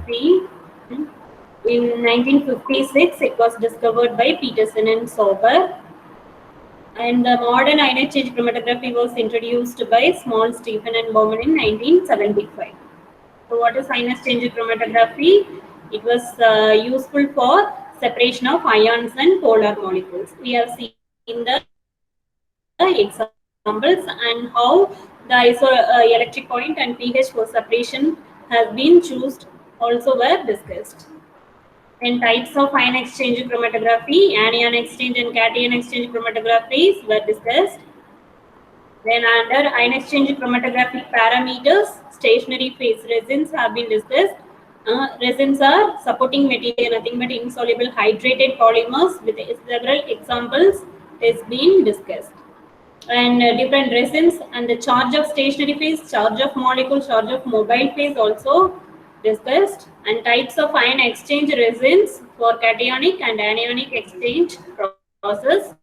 chromatography. In 1956, it was discovered by Peterson and Sauber. And the modern ion exchange chromatography was introduced by Small, Stephen and Bowman in 1975. So what is ion exchange chromatography? It was useful for separation of ions and polar molecules. We have seen the examples and how the electric point and pH for separation has been chosen also were discussed. Then types of ion exchange chromatography, anion exchange and cation exchange chromatographies were discussed. Then under ion exchange chromatographic parameters, stationary phase resins have been discussed. Resins are supporting material, nothing but insoluble hydrated polymers with several examples is being discussed. And different resins and the charge of stationary phase, charge of molecule, charge of mobile phase also discussed. And types of ion exchange resins for cationic and anionic exchange process.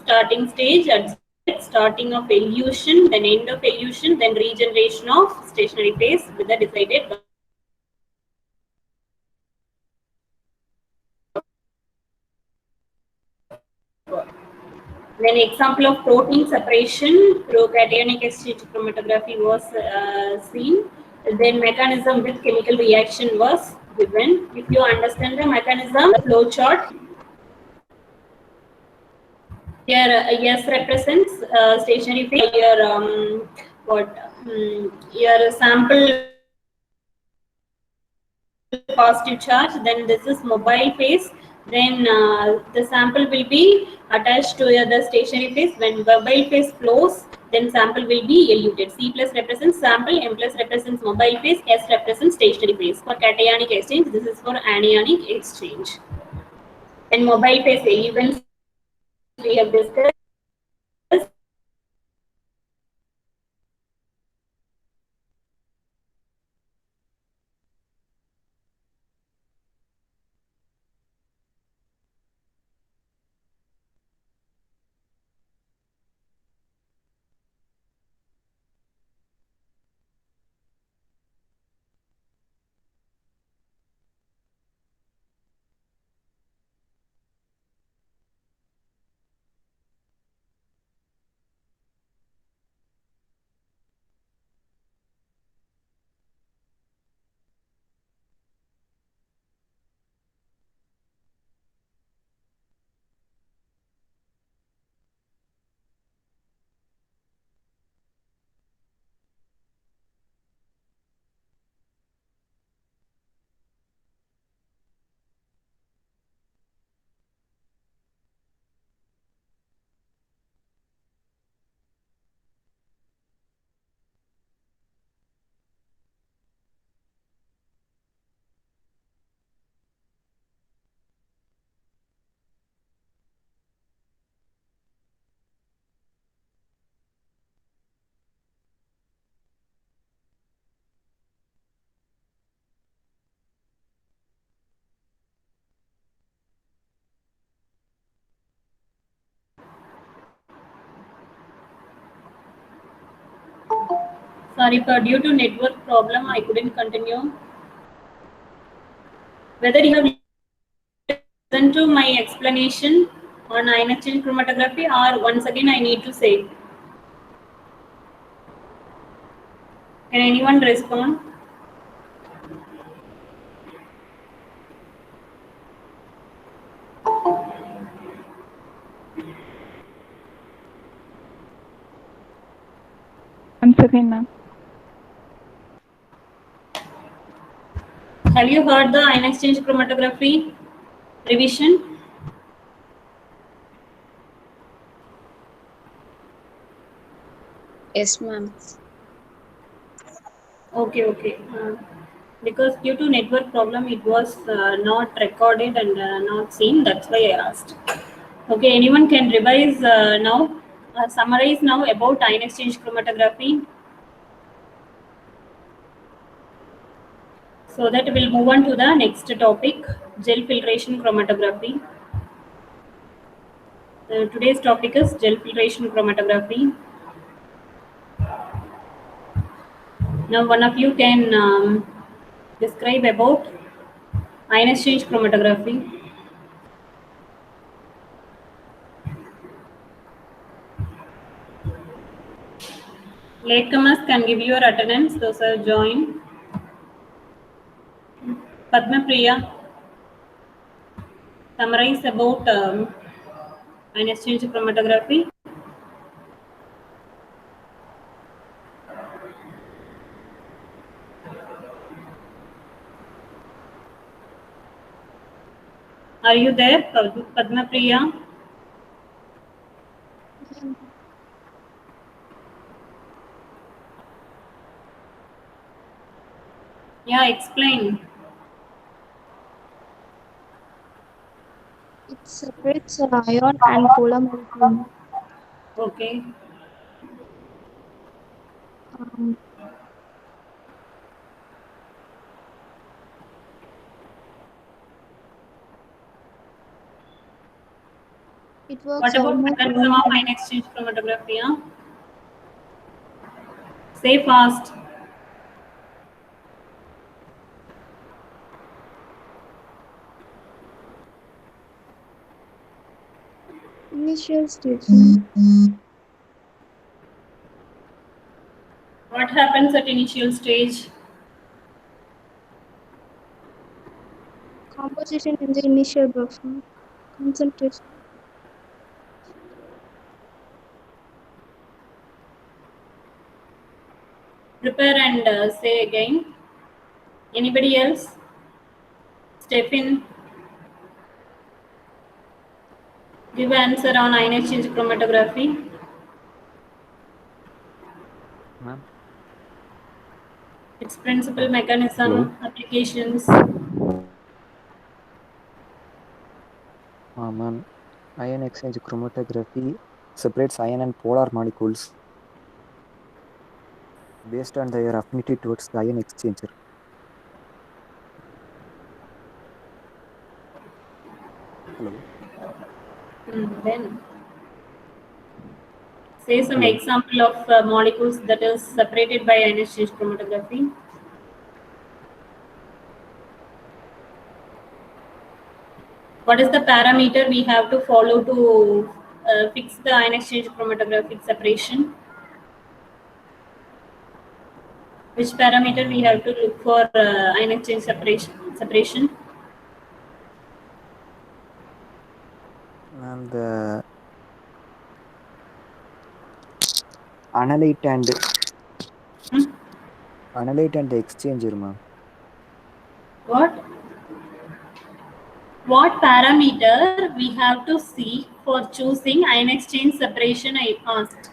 Starting stage at starting of elution, then end of elution, then regeneration of stationary phase with the decided. Then example of protein separation through cationic exchange chromatography was seen. Then mechanism with chemical reaction was given. If you understand the mechanism, the flow chart. Here S represents stationary phase. Here your sample positive charge. Then this is mobile phase. Then the sample will be attached to the stationary phase. When mobile phase flows, then sample will be eluted. C plus represents sample, M plus represents mobile phase, S represents stationary phase. For cationic exchange, this is for anionic exchange. And mobile phase events we have discussed. Sorry, for due to network problem, I couldn't continue. Whether you have listened to my explanation on ion exchange chromatography, or once again I need to say. Can anyone respond? Once again, ma'am. Have you heard the ion exchange chromatography revision? Yes, ma'am. Okay. Because due to network problem, it was not recorded and not seen. That's why I asked. Okay, anyone can revise now, summarize now about ion exchange chromatography. So that we'll move on to the next topic, gel filtration chromatography. Today's topic is gel filtration chromatography. Now one of you can describe about ion exchange chromatography. Latecomers can give your attendance, those are joined. Padma Priya, summarize about ion exchange chromatography. Are you there, Padma Priya? Yeah, explain. It separates an ion and polar molecule. Okay. Um, it works What about almost mechanism like of ion exchange chromatography? Huh? Say fast. initial stage. What happens at initial stage? Composition in the initial buffer. Concentration. Prepare and say again. Anybody else? Stephen, give answer on ion exchange chromatography. Ma'am. Its principal Hello. mechanism, applications. Ma'am. Ion exchange chromatography separates ion and polar molecules based on their affinity towards the ion exchanger. Hello. Then say some Hello. example of molecules that is separated by ion exchange chromatography. What is the parameter we have to follow to fix the ion exchange chromatographic separation? Which parameter we have to look for ion exchange separation? Ma'am, the analyte and Hmm? the exchanger, ma'am. What? What parameter we have to see for choosing ion exchange separation? I asked.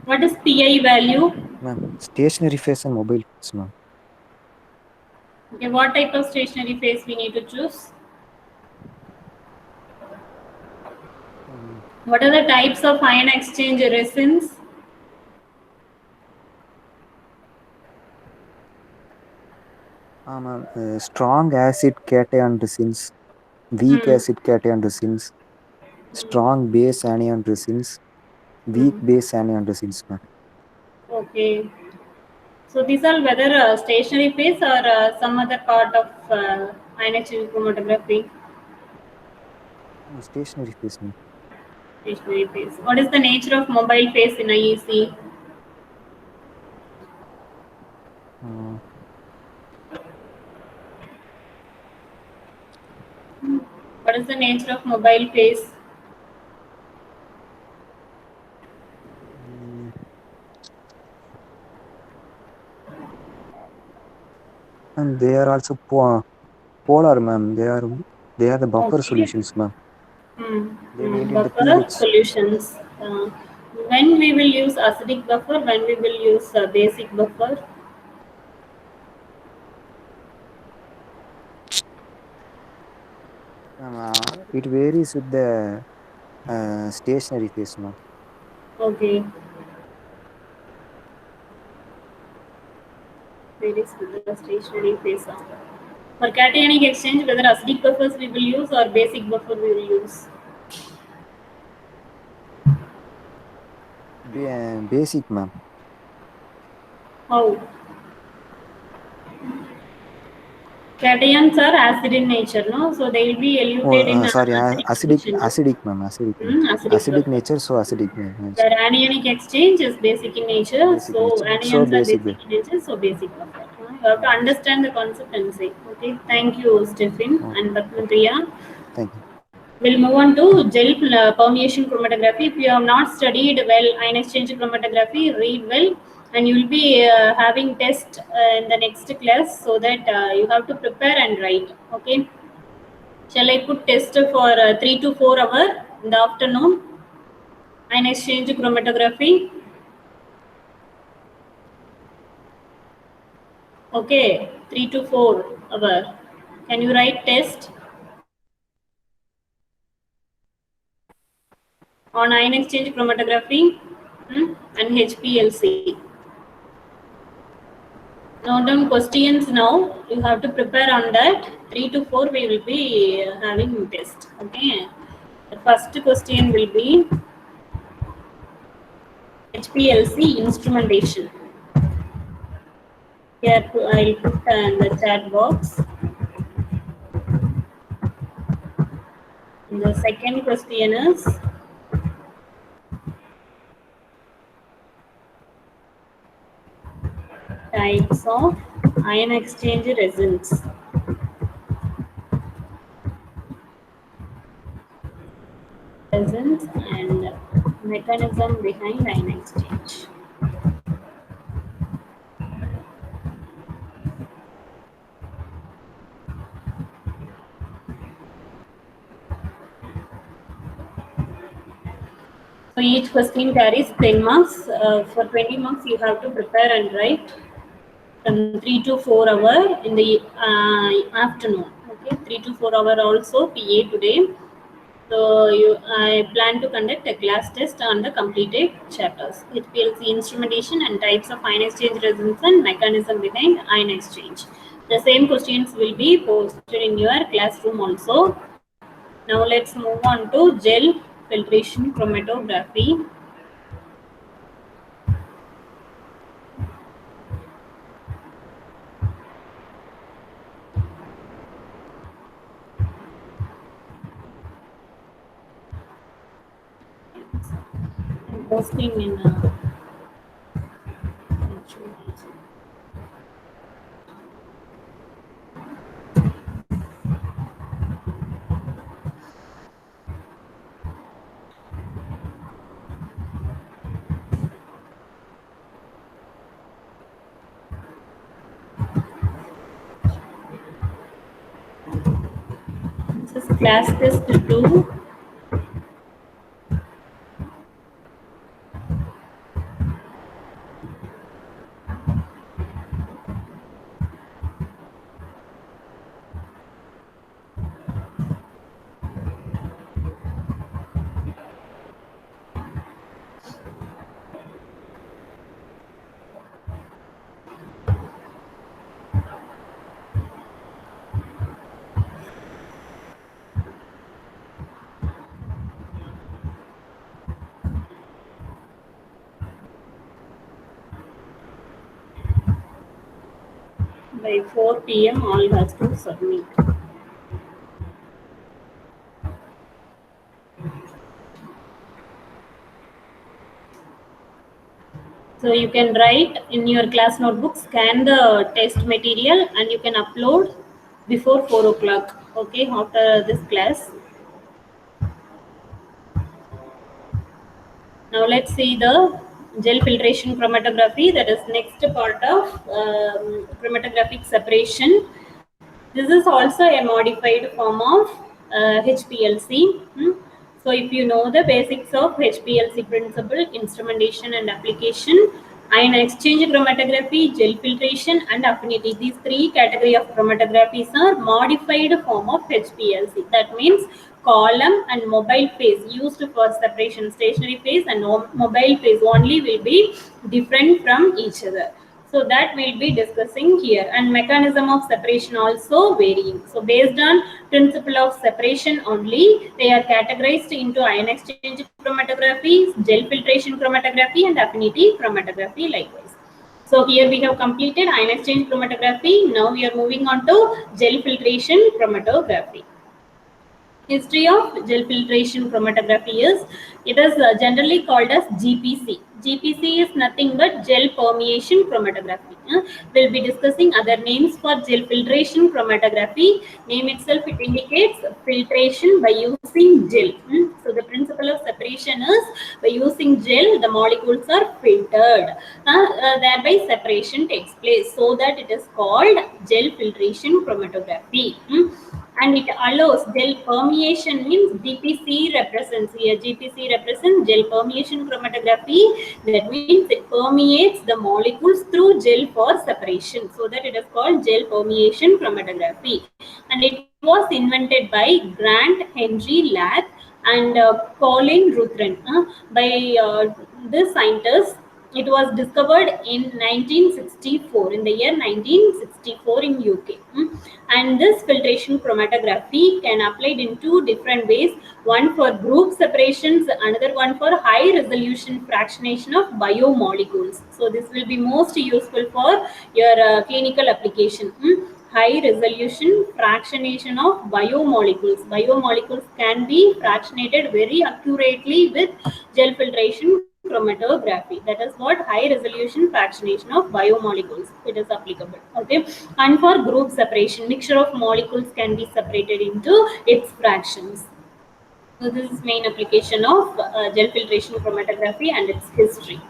What is PI value? Ma'am, stationary phase and mobile phase, ma'am. Okay, what type of stationary phase we need to choose? Um, What are the types of ion exchange resins? ma'am, strong acid cation resins, weak Hmm. acid cation resins, strong base anion resins, weak Hmm. base anion resins, ma'am. Okay. So these are whether stationary phase or some other part of ion exchange chromatography. Stationary phase, ma'am. Stationary phase. What is the nature of mobile phase in IEC? Uh, What is the nature of mobile phase? mm, and they are also polar, ma'am. They are the buffer Okay. solutions, ma'am. They maintain the Buffer pH. solutions. When we will use acidic buffer, when we will use basic buffer. It varies with the stationary phase, ma'am. Okay. varies with the stationary phase number. For cationic exchange, whether acidic buffers we will use or basic buffer we will use. Basic, ma'am. How? Cations are acid in nature, no? So they will be eluted in Sorry, acidic acidic, condition. ma'am, acidic nature. Acidic buffer. Nature, so acidic nature. Where anionic exchange is basic in nature, Basic so nature. So anions are basic. basic in nature, so basic buffer. You have to understand the concept and say. Okay, thank you, Stephen and Patmapriya. Thank you. We'll move on to gel permeation chromatography. If you have not studied well ion exchange chromatography, read well, and you will be having test in the next class, so that you have to prepare and write. Okay. Shall I put test for 3 to 4 hours in the afternoon? Ion exchange chromatography. Okay, 3 to 4 hours. Can you write test on ion exchange chromatography and HPLC? Note down questions now. You have to prepare on that. 3 to 4 we will be having test. Okay. The first question will be HPLC instrumentation. Here I'll put in the chat box. And the second question is types of ion exchange resins. Resins and mechanism behind ion exchange. So each question carries 10 marks. For 20 marks, you have to prepare and write from 3 to 4 hours in the afternoon. Okay, 3 to 4 hours also PA today. So I plan to conduct a class test on the completed chapters: HPLC instrumentation and types of ion exchange resins and mechanism behind ion exchange. The same questions will be posted in your classroom also. Now let's move on to gel filtration chromatography. I'm posting in this is class test 2. By 4 p.m. all has to submit. So you can write in your class notebook, scan the test material, and you can upload before 4 o'clock. Okay, after this class. Now let's see the gel filtration chromatography, that is next part of chromatographic separation. This is also a modified form of HPLC. So if you know the basics of HPLC principle, instrumentation and application, ion exchange chromatography, gel filtration and affinity, these three category of chromatographies are modified form of HPLC. That means column and mobile phase used for separation. Stationary phase and mobile phase only will be different from each other. So that we'll be discussing here, and mechanism of separation also varying. So based on principle of separation only, they are categorized into ion exchange chromatography, gel filtration chromatography, and affinity chromatography likewise. So here we have completed ion exchange chromatography. Now we are moving on to gel filtration chromatography. History of gel filtration chromatography is, it is generally called as GPC. GPC is nothing but gel permeation chromatography. We'll be discussing other names for gel filtration chromatography. Name itself, it indicates filtration by using gel. So the principle of separation is, by using gel, the molecules are filtered. Thereby separation takes place. So that it is called gel filtration chromatography. And it allows gel permeation, means GPC represents here. GPC represents gel permeation chromatography. That means it permeates the molecules through gel for separation. So that it is called gel permeation chromatography. And it was invented by Grant Henry Lath and Colin Ruthven. By this scientist, it was discovered in 1964, in the year 1964 in UK. And this filtration chromatography can applied in two different ways, one for group separations, another one for high resolution fractionation of biomolecules. So this will be most useful for your clinical application. High resolution fractionation of biomolecules. Biomolecules can be fractionated very accurately with gel filtration chromatography. That is what high resolution fractionation of biomolecules, it is applicable. Okay. And for group separation, mixture of molecules can be separated into its fractions. So this is main application of gel filtration chromatography and its history.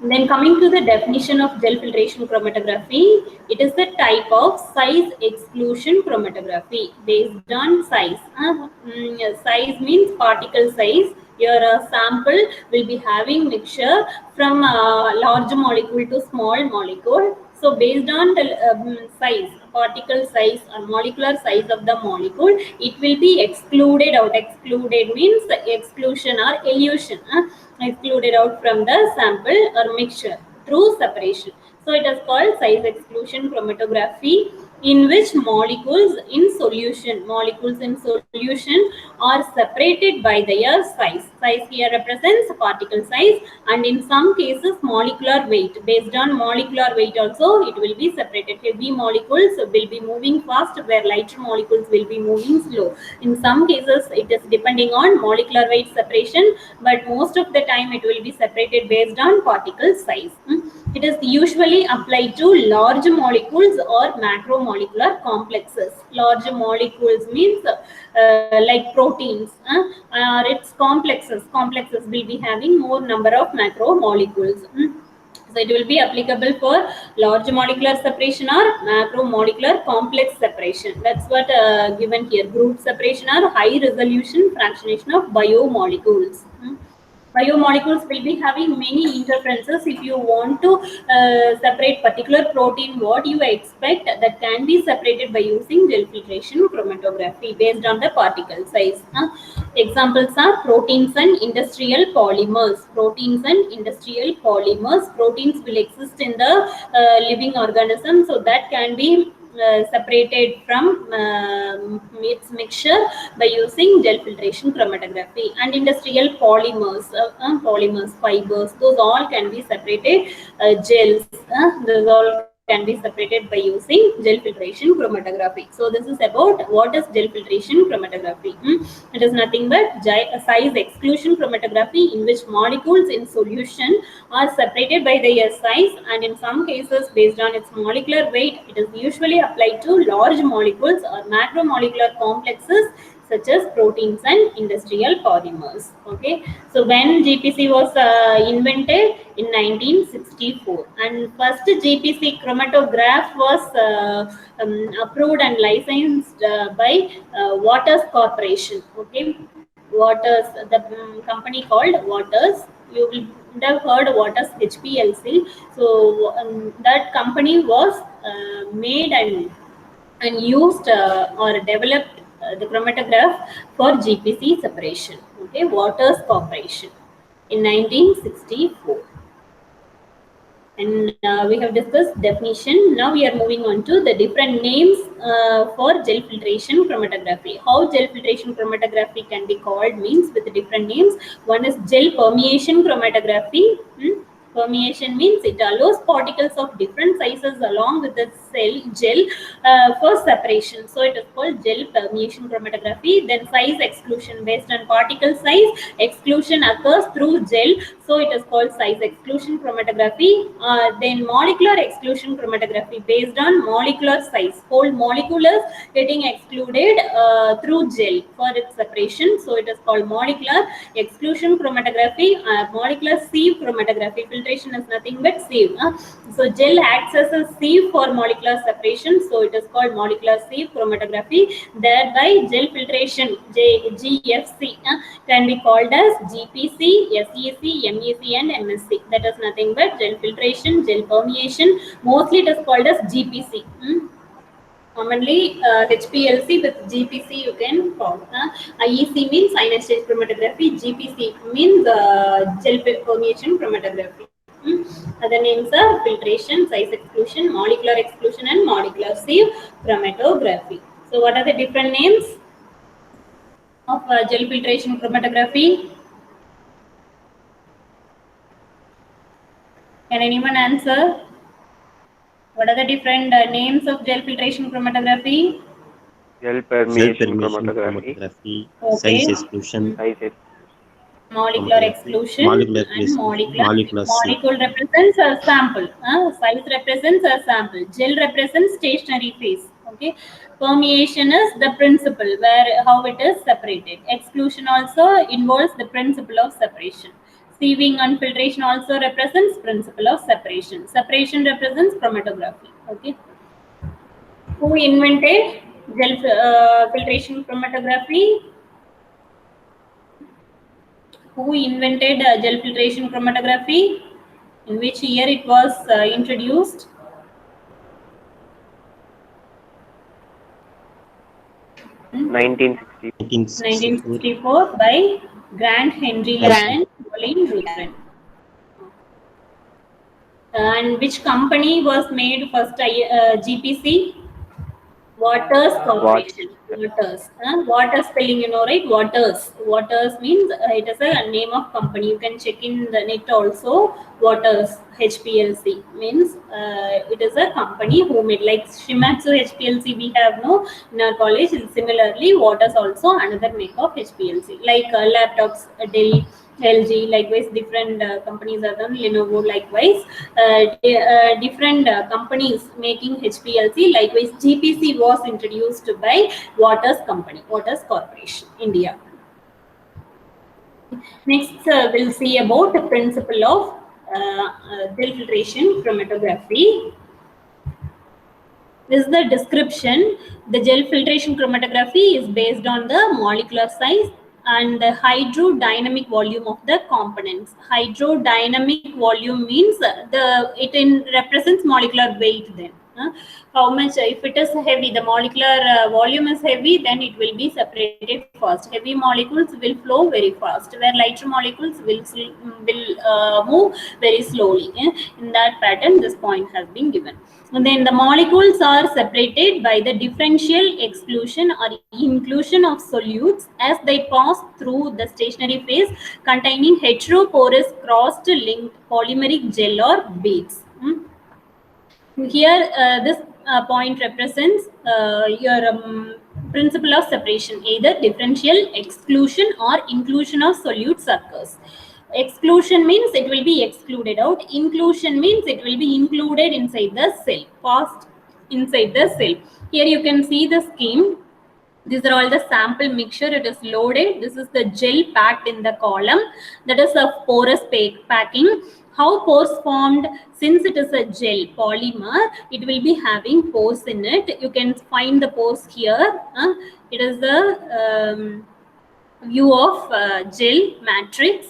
Then coming to the definition of gel filtration chromatography, it is the type of size exclusion chromatography based on size. Size means particle size. Your sample will be having mixture from large molecule to small molecule. So based on the size, particle size or molecular size of the molecule, it will be excluded out. Excluded means exclusion or elution. Excluded out from the sample or mixture through separation. So it is called size exclusion chromatography, in which molecules in solution are separated by their size. Size here represents particle size, and in some cases molecular weight. Based on molecular weight also it will be separated. Heavy molecules will be moving fast, where lighter molecules will be moving slow. In some cases it is depending on molecular weight separation, but most of the time it will be separated based on particle size. It is usually applied to large molecules or macromolecular complexes. Large molecules means like proteins, or its complexes. Complexes will be having more number of macromolecules. So it will be applicable for large molecular separation or macromolecular complex separation. That's what given here. Group separation or high resolution fractionation of biomolecules. Biomolecules will be having many interferences. If you want to separate particular protein, what you expect that can be separated by using gel filtration chromatography based on the particle size. Examples are proteins and industrial polymers. Proteins and industrial polymers. Proteins will exist in the living organism, so that can be separated from its mixture by using gel filtration chromatography. And industrial polymers, fibers, those all can be separated. Gels, those all can be separated by using gel filtration chromatography. So this is about what is gel filtration chromatography. It is nothing but size exclusion chromatography, in which molecules in solution are separated by their size, and in some cases based on its molecular weight. It is usually applied to large molecules or macromolecular complexes such as proteins and industrial polymers. Okay, so when GPC was invented in 1964, and first GPC chromatograph was approved and licensed by Waters Corporation. Okay, Waters, the company called Waters. You will have heard Waters HPLC. So that company was made and used or developed the chromatograph for GPC separation. Okay, Waters Corporation in 1964. And we have discussed definition. Now we are moving on to the different names for gel filtration chromatography. How gel filtration chromatography can be called means with different names. One is gel permeation chromatography. Permeation means it allows particles of different sizes along with the gel for separation. So it is called gel permeation chromatography. Then size exclusion based on particle size. Exclusion occurs through gel. So it is called size exclusion chromatography. Then molecular exclusion chromatography based on molecular size. Whole molecules getting excluded through gel for its separation. So it is called molecular exclusion chromatography. Molecular sieve chromatography. Filtration is nothing but sieve. So gel acts as a sieve for molecular separation. So it is called molecular sieve chromatography. Thereby gel filtration GFC can be called as GPC, SEC, MEC and MSC. That is nothing but gel filtration, gel permeation. Mostly it is called as GPC. Commonly HPLC with GPC you can call. IEC means ion exchange chromatography. GPC means gel permeation chromatography. Other names are filtration, size exclusion, molecular exclusion and molecular sieve chromatography. So what are the different names of gel filtration chromatography? Can anyone answer? What are the different names of gel filtration chromatography? Gel Gel permeation permeation chromatography, chromatography, Okay. size exclusion size Molecular chromatography, exclusion molecular and exclusion, molecular. molecular sieve. Molecule represents a sample. Size represents a sample. Gel represents stationary phase. Okay. Permeation is the principle where how it is separated. Exclusion also involves the principle of separation. Sieving and filtration also represents principle of separation. Separation represents chromatography. Okay. Who invented gel filtration chromatography? Who invented gel filtration chromatography? In which year it was introduced? Hmm? 1960. 1964. 1964 by Grant Henry Lee Harrison. and Colin Ruthven. And which company was made first GPC? Waters What? Corporation. Waters. Water spelling, you know, right? Waters. Waters means it is a name of company. You can check in the net also. Waters HPLC means it is a company who made like Shimatsu HPLC. We have no in our college. Similarly, Waters also another make of HPLC like laptops, Dell. LG, likewise, different companies are done. Lenovo, likewise, different companies making HPLC. Likewise, GPC was introduced by Waters Company, Waters Corporation, India. Next, we'll see about the principle of gel filtration chromatography. This is the description. The gel filtration chromatography is based on the molecular size and the hydrodynamic volume of the components. Hydrodynamic volume means represents molecular weight then. How much, if it is heavy, the molecular volume is heavy, then it will be separated fast. Heavy molecules will flow very fast, where lighter molecules will move very slowly. In that pattern, this point has been given. And then the molecules are separated by the differential exclusion or inclusion of solutes as they pass through the stationary phase containing heteroporous crossed linked polymeric gel or beads. Here, this point represents your principle of separation. Either differential exclusion or inclusion of solutes occurs. Exclusion means it will be excluded out. Inclusion means it will be included inside the cell, passed inside the cell. Here you can see the scheme. These are all the sample mixture. It is loaded. This is the gel packed in the column. That is a porous packing. How pores formed? Since it is a gel polymer, it will be having pores in it. You can find the pores here. It is the view of gel matrix.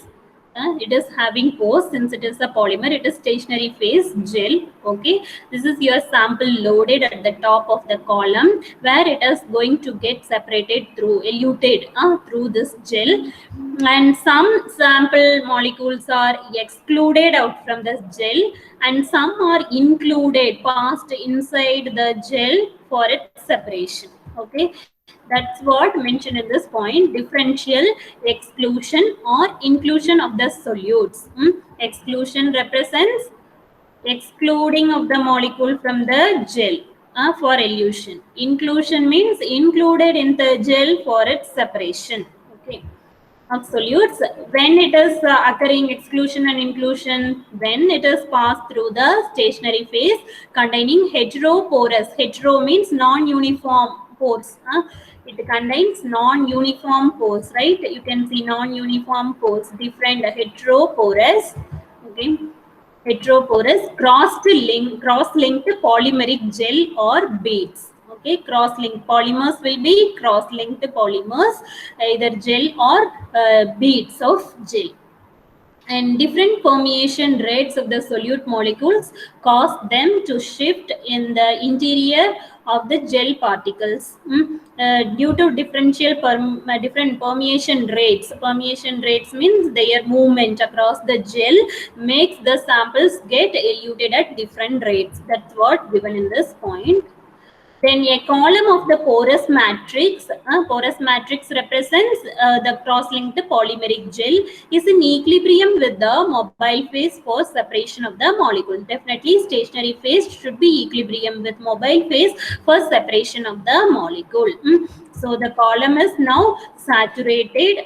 It is having pores. Since it is a polymer, it is stationary phase gel. Okay, this is your sample loaded at the top of the column, where it is going to get separated through eluted through this gel, and some sample molecules are excluded out from this gel, and some are included, passed inside the gel for its separation. Okay, that's what mentioned in this point: differential exclusion or inclusion of the solutes. Exclusion represents excluding of the molecule from the gel for elution. Inclusion means included in the gel for its separation. Okay, of solutes. When it is occurring exclusion and inclusion, when it is passed through the stationary phase containing heteroporous. Hetero means non-uniform pores. It contains non-uniform pores, right? You can see non-uniform pores, different heteroporous. Okay, heteroporous cross-linked polymeric gel or beads. Okay, cross-linked polymers will be cross-linked polymers, either gel or beads of gel. And different permeation rates of the solute molecules cause them to shift in the interior of the gel particles due to different permeation rates. Permeation rates means their movement across the gel makes the samples get eluted at different rates. That's what given in this point. Then a column of the porous matrix represents the cross-linked polymeric gel, is in equilibrium with the mobile phase for separation of the molecule. Definitely stationary phase should be equilibrium with mobile phase for separation of the molecule. So the column is now saturated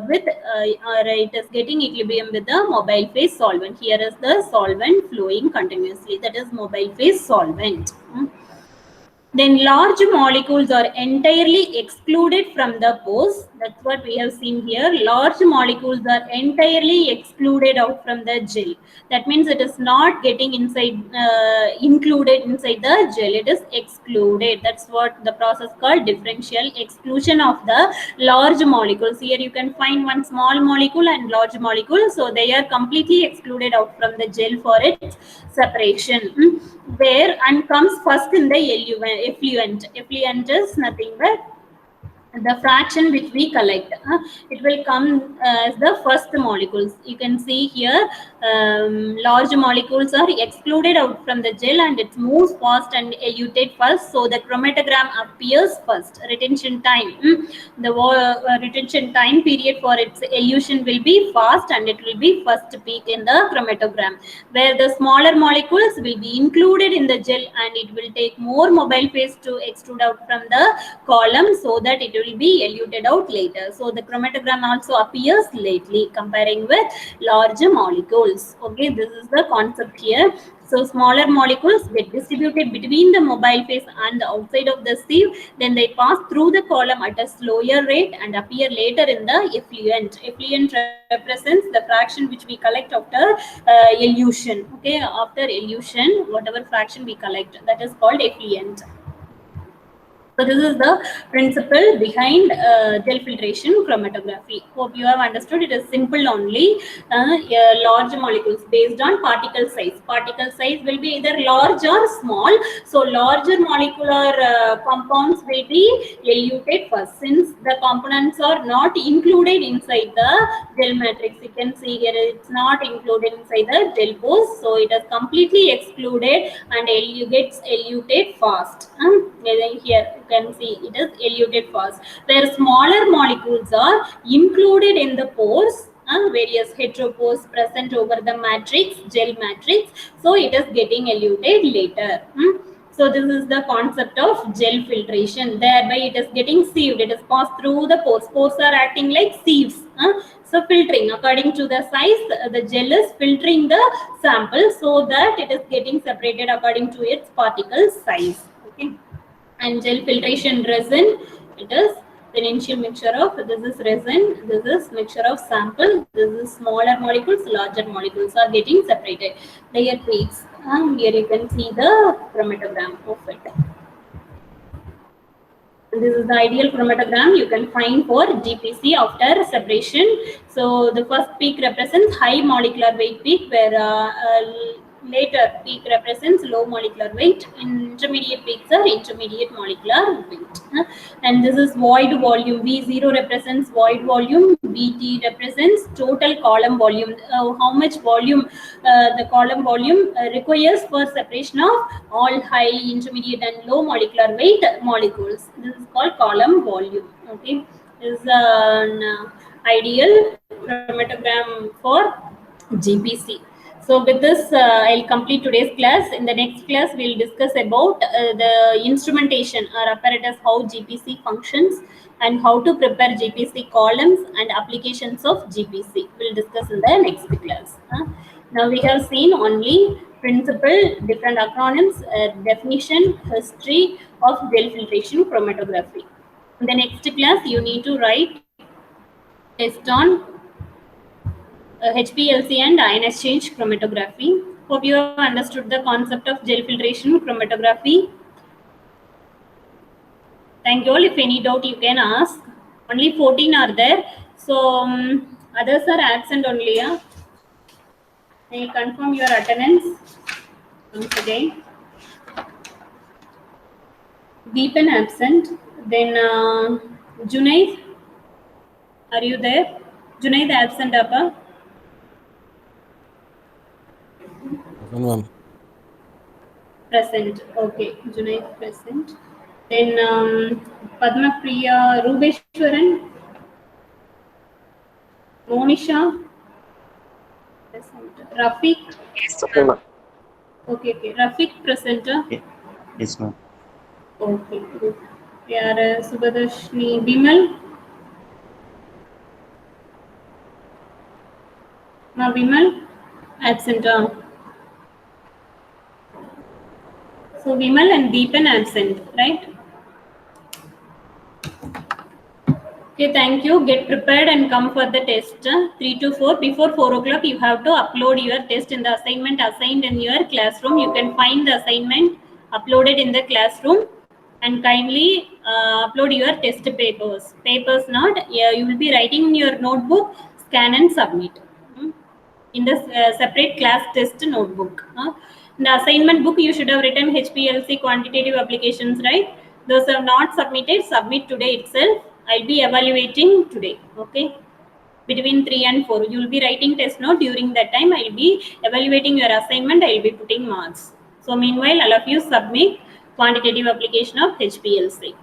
with, it is getting equilibrium with the mobile phase solvent. Here is the solvent flowing continuously, that is mobile phase solvent. Then large molecules are entirely excluded from the pores. That's what we have seen here. Large molecules are entirely excluded out from the gel. That means it is not getting inside, included inside the gel. It is excluded. That's what the process called differential exclusion of the large molecules. Here you can find one small molecule and large molecule. So they are completely excluded out from the gel for its separation. There and comes first in the effluent. Effluent is nothing but the fraction which we collect. It will come as the first molecules. You can see here large molecules are excluded out from the gel and it moves fast and eluted first. So the chromatogram appears first. Retention time. The retention time period for its elution will be fast and it will be first peak in the chromatogram. Where the smaller molecules will be included in the gel and it will take more mobile phase to extrude out from the column so that it will be eluted out later. So the chromatogram also appears lately comparing with larger molecules. Okay, this is the concept here. So smaller molecules get distributed between the mobile phase and the outside of the sieve. Then they pass through the column at a slower rate and appear later in the effluent. Effluent represents the fraction which we collect after elution. Okay, after elution, whatever fraction we collect, that is called effluent. So this is the principle behind gel filtration chromatography. Hope you have understood. It is simple only. Large molecules based on particle size. Particle size will be either large or small. So larger molecular compounds will be eluted first. Since the components are not included inside the gel matrix, you can see here it's not included inside the gel pores. So it is completely excluded and gets eluted fast. Here you can see it is eluted fast. Where smaller molecules are included in the pores, various heteropores present over the matrix, gel matrix. So it is getting eluted later. So this is the concept of gel filtration. Thereby it is getting sieved. It is passed through the pores. Pores are acting like sieves. So filtering according to the size, the gel is filtering the sample so that it is getting separated according to its particle size. Okay. And gel filtration resin, it is the initial mixture of, this is resin, this is mixture of sample, this is smaller molecules, larger molecules are getting separated. Layer peaks. Here you can see the chromatogram of it. This is the ideal chromatogram you can find for GPC after separation. So the first peak represents high molecular weight peak, where later peak represents low molecular weight. Intermediate peaks are intermediate molecular weight. And this is void volume. V0 represents void volume. Vt represents total column volume. How much volume the column volume requires for separation of all high, intermediate, and low molecular weight molecules. This is called column volume. Okay, this is an ideal chromatogram for GPC. So with this, I'll complete today's class. In the next class, we'll discuss about the instrumentation or apparatus, how GPC functions, and how to prepare GPC columns and applications of GPC. We'll discuss in the next class. Now we have seen only principle, different acronyms, definition, history of gel filtration chromatography. In the next class, you need to write test on HPLC and ion exchange chromatography. Hope you have understood the concept of gel filtration chromatography. Thank you all. If any doubt, you can ask. Only 14 are there. So others are absent only. Yeah? Can you confirm your attendance once again? Deepan absent. Then Junaid, are you there? Junaid absent, Appa. Present. Okay, Junaid present. Then Padma Priya, Rubeshwaran, Monisha, present. Rafiq. Yes, ma'am. Okay, Rafiq present. Yes, ma'am. Okay, good. We are Subhadarshini, Bimal. Bimal absent. So Vimal and Deepan absent, right? Okay, thank you. Get prepared and come for the test. 3 to 4. Before 4 o'clock, you have to upload your test in the assignment assigned in your classroom. You can find the assignment uploaded in the classroom, and kindly upload your test papers. Papers not, you will be writing in your notebook, scan and submit. In the separate class test notebook. In the assignment book, you should have written HPLC quantitative applications, right? Those are not submitted, submit today itself. I'll be evaluating today, okay? Between 3 and 4, you will be writing test note. During that time, I'll be evaluating your assignment. I'll be putting marks. So meanwhile, all of you submit quantitative application of HPLC.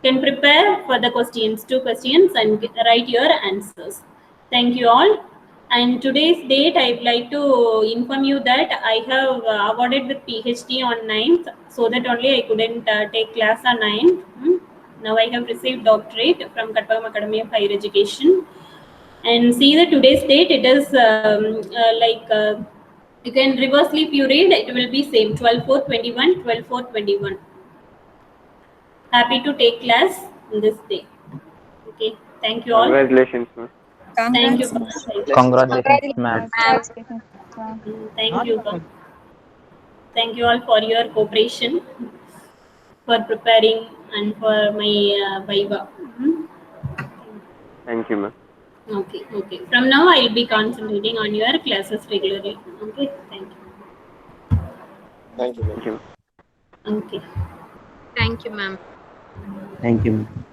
Can prepare for the questions, 2 questions, and write your answers. Thank you all. And today's date, I would like to inform you that I have awarded with PhD on 9th, so that only I couldn't take class on 9th. Now I have received doctorate from Katpagam Academy of Higher Education. And see the today's date, it is you can reversely if you read, it will be same 12/4/21, 12/4/21. Happy to take class on this day. Okay, thank you all. Congratulations, ma'am. Thank you. Congratulations, ma'am. Thank you. Thank you all for your cooperation, for preparing, and for my Viva. Thank you, ma'am. Okay. From now, I will be concentrating on your classes regularly. Okay, thank you. Thank you. Okay. Thank you, ma'am. Thank you, ma'am.